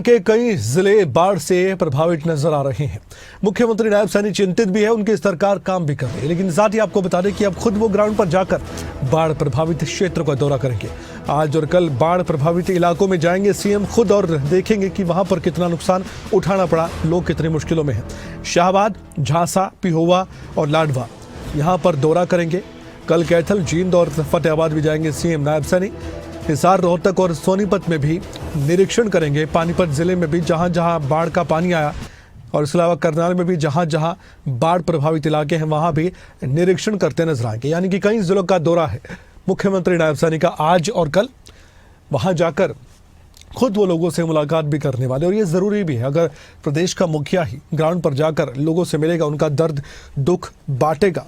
के कई जिले बाढ़ से प्रभावित नजर आ रहे हैं। मुख्यमंत्री नायब सैनी चिंतित भी है, उनकी सरकार काम भी कर रही है, लेकिन साथ ही आपको बता दें कि अब खुद वो ग्राउंड पर जाकर बाढ़ प्रभावित क्षेत्रों का दौरा करेंगे। आज और कल बाढ़ प्रभावित इलाकों में जाएंगे सीएम खुद और देखेंगे कि वहां पर कितना नुकसान उठाना पड़ा, लोग कितनी मुश्किलों में हैं। शाहबाद, झांसा, पिहोवा और लाडवा यहाँ पर दौरा करेंगे। कल कैथल, जींद और फतेहाबाद भी जाएंगे सीएम नायब सैनी। हिसार, रोहतक और सोनीपत में भी निरीक्षण करेंगे। पानीपत जिले में भी जहां जहां बाढ़ का पानी आया और इसके अलावा करनाल में भी जहां जहां बाढ़ प्रभावित इलाके हैं वहां भी निरीक्षण करते नजर आएंगे। यानी कि कई जिलों का दौरा है मुख्यमंत्री नायब सैनी का आज और कल। वहां जाकर खुद वो लोगों से मुलाकात भी करने वाले, और ये ज़रूरी भी है। अगर प्रदेश का मुखिया ही ग्राउंड पर जाकर लोगों से मिलेगा, उनका दर्द दुख बांटेगा,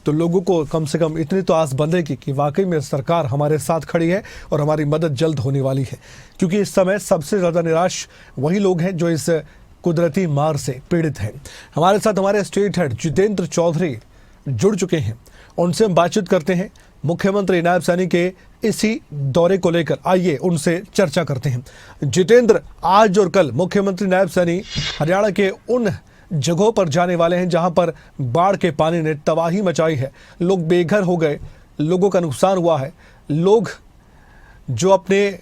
तो लोगों को कम से कम इतनी तो आस बंधेगी कि वाकई में सरकार हमारे साथ खड़ी है और हमारी मदद जल्द होने वाली है। क्योंकि इस समय सबसे ज़्यादा निराश वही लोग हैं जो इस कुदरती मार से पीड़ित हैं। हमारे साथ हमारे स्टेट हेड जितेंद्र चौधरी जुड़ चुके हैं, उनसे हम बातचीत करते हैं मुख्यमंत्री नायब सैनी के इसी दौरे को लेकर। आइए उनसे चर्चा करते हैं। जितेंद्र, आज और कल मुख्यमंत्री नायब सैनी हरियाणा के उन जगहों पर जाने वाले हैं जहां पर बाढ़ के पानी ने तबाही मचाई है, लोग बेघर हो गए, लोगों का नुकसान हुआ है। लोग जो अपने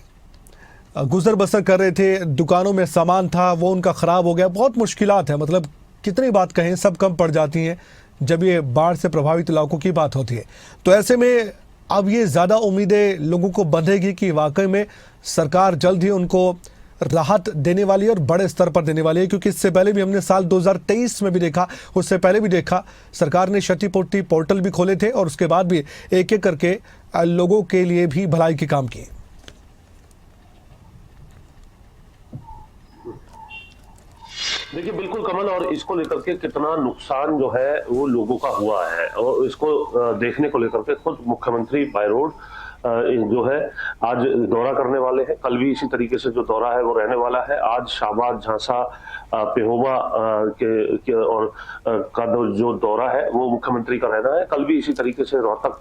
गुजर बसर कर रहे थे, दुकानों में सामान था वो उनका ख़राब हो गया, बहुत मुश्किलात है। मतलब कितनी बात कहें, सब कम पड़ जाती हैं जब ये बाढ़ से प्रभावित इलाकों की बात होती है। तो ऐसे में अब ये ज़्यादा उम्मीदें लोगों को बंधेगी कि वाकई में सरकार जल्द ही उनको राहत देने वाली है और बड़े स्तर पर देने वाली है। क्योंकि इससे पहले भी हमने साल 2023 में भी देखा, उससे पहले भी देखा, सरकार ने क्षतिपूर्ति पोर्टल भी खोले थे और उसके बाद भी एक एक करके लोगों के लिए भी भलाई के काम किए। देखिए, बिल्कुल कमल, और इसको लेकर के कितना नुकसान जो है वो लोगों का हुआ है और इसको देखने को लेकर के खुद मुख्यमंत्री बाय रोड जो है आज दौरा करने वाले हैं। कल भी इसी तरीके से जो दौरा है वो रहने वाला है। आज शाहबाद, झांसा, पेहोवा के और का जो दौरा है वो मुख्यमंत्री का रहना है। कल भी इसी तरीके से रोहतक,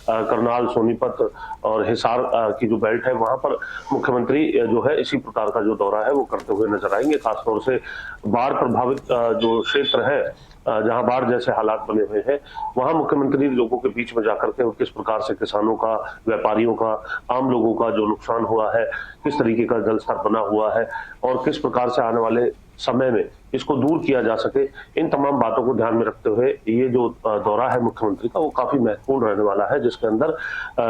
करनाल, सोनीपत और हिसार की जो बेल्ट है वहां पर मुख्यमंत्री जो है इसी प्रकार का जो दौरा है वो करते हुए नजर आएंगे। खासतौर से बाढ़ प्रभावित जो क्षेत्र है, जहां बाढ़ जैसे हालात बने हुए हैं, वहां मुख्यमंत्री लोगों के बीच में जाकर के किस प्रकार से किसानों का, व्यापारियों का, आम लोगों का जो नुकसान हुआ है, किस तरीके का जल स्तर बना हुआ है और किस प्रकार से आने वाले समय में इसको दूर किया जा सके, इन तमाम बातों को ध्यान में रखते हुए ये जो दौरा है मुख्यमंत्री का वो काफी महत्वपूर्ण रहने वाला है। जिसके अंदर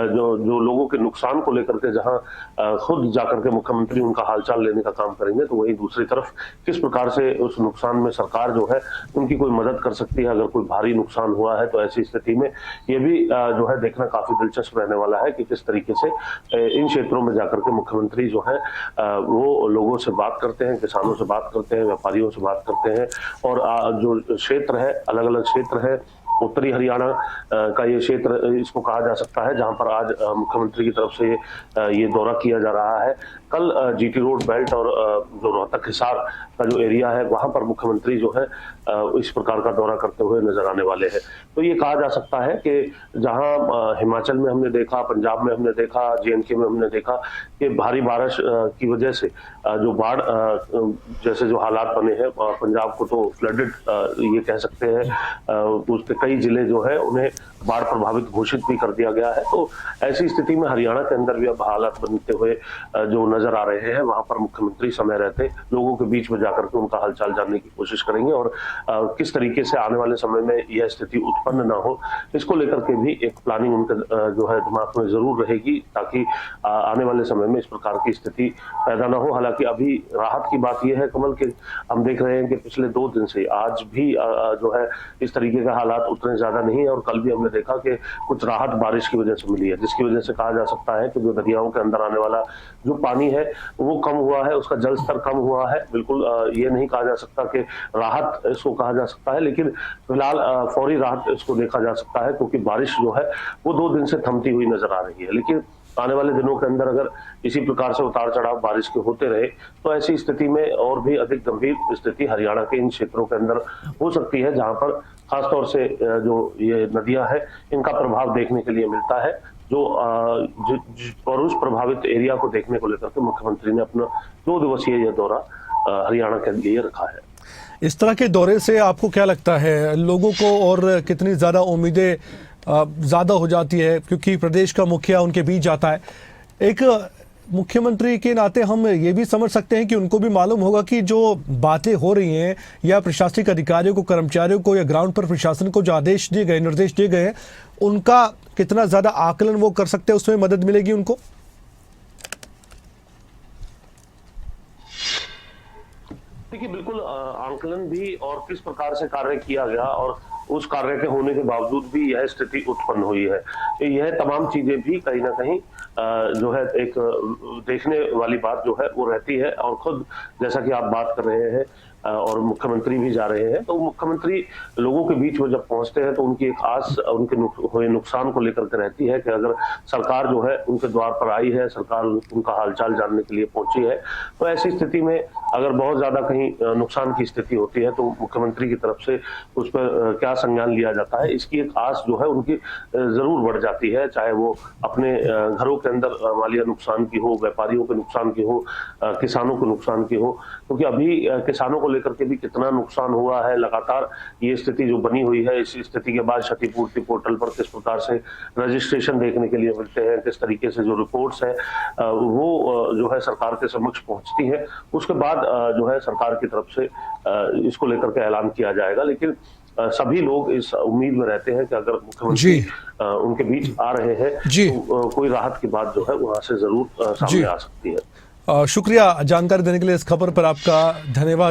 जो लोगों के नुकसान को लेकर के जहां खुद जाकर के मुख्यमंत्री उनका हालचाल लेने का काम करेंगे, तो वहीं दूसरी तरफ किस प्रकार से उस नुकसान में सरकार जो है उनकी कोई मदद कर सकती है। अगर कोई भारी नुकसान हुआ है तो ऐसी स्थिति में ये भी जो है देखना काफी दिलचस्प रहने वाला है कि किस तरीके से इन क्षेत्रों में जाकर के मुख्यमंत्री जो है वो लोगों से बात करते हैं, किसानों से बात करते हैं, व्यापारियों से बात करते हैं। और जो क्षेत्र है, अलग अलग क्षेत्र है, उत्तरी हरियाणा का ये क्षेत्र इसको कहा जा सकता है जहां पर आज मुख्यमंत्री की तरफ से ये दौरा किया जा रहा है। कल जीटी रोड बेल्ट और जो रोहतक हिसार का जो एरिया है वहां पर मुख्यमंत्री जो है इस प्रकार का दौरा करते हुए नजर आने वाले हैं। तो ये कहा जा सकता है कि जहां हिमाचल में हमने देखा, पंजाब में हमने देखा, जेएनके में हमने देखा कि भारी बारिश की वजह से जो बाढ़ जैसे जो हालात बने हैं, पंजाब को तो फ्लडेड ये कह सकते हैं, उसके कई जिले जो है उन्हें बाढ़ प्रभावित घोषित भी कर दिया गया है। तो ऐसी स्थिति में हरियाणा के अंदर भी अब हालात बनते हुए जो नजर आ रहे हैं, वहां पर मुख्यमंत्री समय रहते लोगों के बीच में जाकर के उनका हालचाल जानने की कोशिश करेंगे और किस तरीके से आने वाले समय में यह स्थिति उत्पन्न ना हो, इसको लेकर के भी एक प्लानिंग उनके जो है दिमाग में जरूर रहेगी, ताकि आने वाले समय में इस प्रकार की स्थिति पैदा ना हो। हालांकि अभी राहत की बात यह है कमल कि हम देख रहे हैं कि पिछले 2 दिन से आज भी जो है इस तरीके का हालात उतने ज्यादा नहीं है और कल भी हमने देखा कि कुछ राहत बारिश की वजह से मिली है, जिसकी वजह से कहा जा सकता है कि जो दरियाओं के अंदर आने वाला जो पानी है वो कम हुआ है, उसका जल स्तर कम हुआ है। बिल्कुल ये नहीं कहा जा सकता कि राहत इसको कहा जा सकता है, लेकिन फिलहाल फौरी राहत इसको देखा जा सकता है क्योंकि बारिश जो है वो 2 दिन से थमती हुई नजर आ रही है। लेकिन आने वाले दिनों के अंदर अगर इसी प्रकार से उतार चढ़ाव बारिश के होते रहे तो ऐसी स्थिति में और भी अधिक गंभीर स्थिति हरियाणा के इन क्षेत्रों के अंदर हो सकती है, जहां पर खासतौर से जो ये नदियां हैं इनका प्रभाव देखने के लिए मिलता है। जो पौरुष प्रभावित एरिया को देखने को लेकर के मुख्यमंत्री ने अपना 2 दिवसीय यह दौरा हरियाणा के लिए रखा है। इस तरह के दौरे से आपको क्या लगता है, लोगों को और कितनी ज़्यादा उम्मीदें ज़्यादा हो जाती है, क्योंकि प्रदेश का मुखिया उनके बीच जाता है। एक मुख्यमंत्री के नाते हम ये भी समझ सकते हैं कि उनको भी मालूम होगा कि जो बातें हो रही हैं या प्रशासनिक अधिकारियों को, कर्मचारियों को या ग्राउंड पर प्रशासन को जो आदेश दिए गए, निर्देश दिए गए हैं, उनका कितना ज़्यादा आकलन वो कर सकते हैं, उसमें मदद मिलेगी उनको। देखिए, बिल्कुल आंकलन भी और किस प्रकार से कार्य किया गया और उस कार्य के होने के बावजूद भी यह स्थिति उत्पन्न हुई है, यह तमाम चीजें भी कहीं ना कहीं जो है एक देखने वाली बात जो है वो रहती है। और खुद जैसा कि आप बात कर रहे हैं और मुख्यमंत्री भी जा रहे हैं, तो मुख्यमंत्री लोगों के बीच वो जब पहुंचते हैं तो उनकी एक आस उनके हुए नुकसान को लेकर के रहती है कि अगर सरकार जो है उनके द्वार पर आई है, सरकार उनका हालचाल जानने के लिए पहुंची है, तो ऐसी स्थिति में अगर बहुत ज्यादा कहीं नुकसान की स्थिति होती है तो मुख्यमंत्री की तरफ से उस पर क्या संज्ञान लिया जाता है, इसकी एक आस जो है उनकी जरूर बढ़ जाती है। चाहे वो अपने घरों के अंदर मालिया नुकसान की हो, व्यापारियों के नुकसान की हो, किसानों को नुकसान की हो, क्योंकि अभी किसानों को लेकर के भी कितना नुकसान हुआ है। लगातार ये स्थिति जो बनी हुई है, इस स्थिति के बाद क्षतिपूर्ति पोर्टल पर किस प्रकार से रजिस्ट्रेशन देखने के लिए मिलते हैं, किस तरीके से जो रिपोर्ट्स है वो जो है सरकार के समक्ष पहुंचती है, उसके बाद जो है सरकार की तरफ से इसको लेकर के ऐलान किया जाएगा। लेकिन सभी लोग इस उम्मीद में रहते हैं कि अगर मुख्यमंत्री उनके बीच आ रहे हैं तो कोई राहत की बात जो है वहां से जरूर सामने आ सकती है। शुक्रिया जानकारी देने के लिए। इस खबर पर आपका धन्यवाद।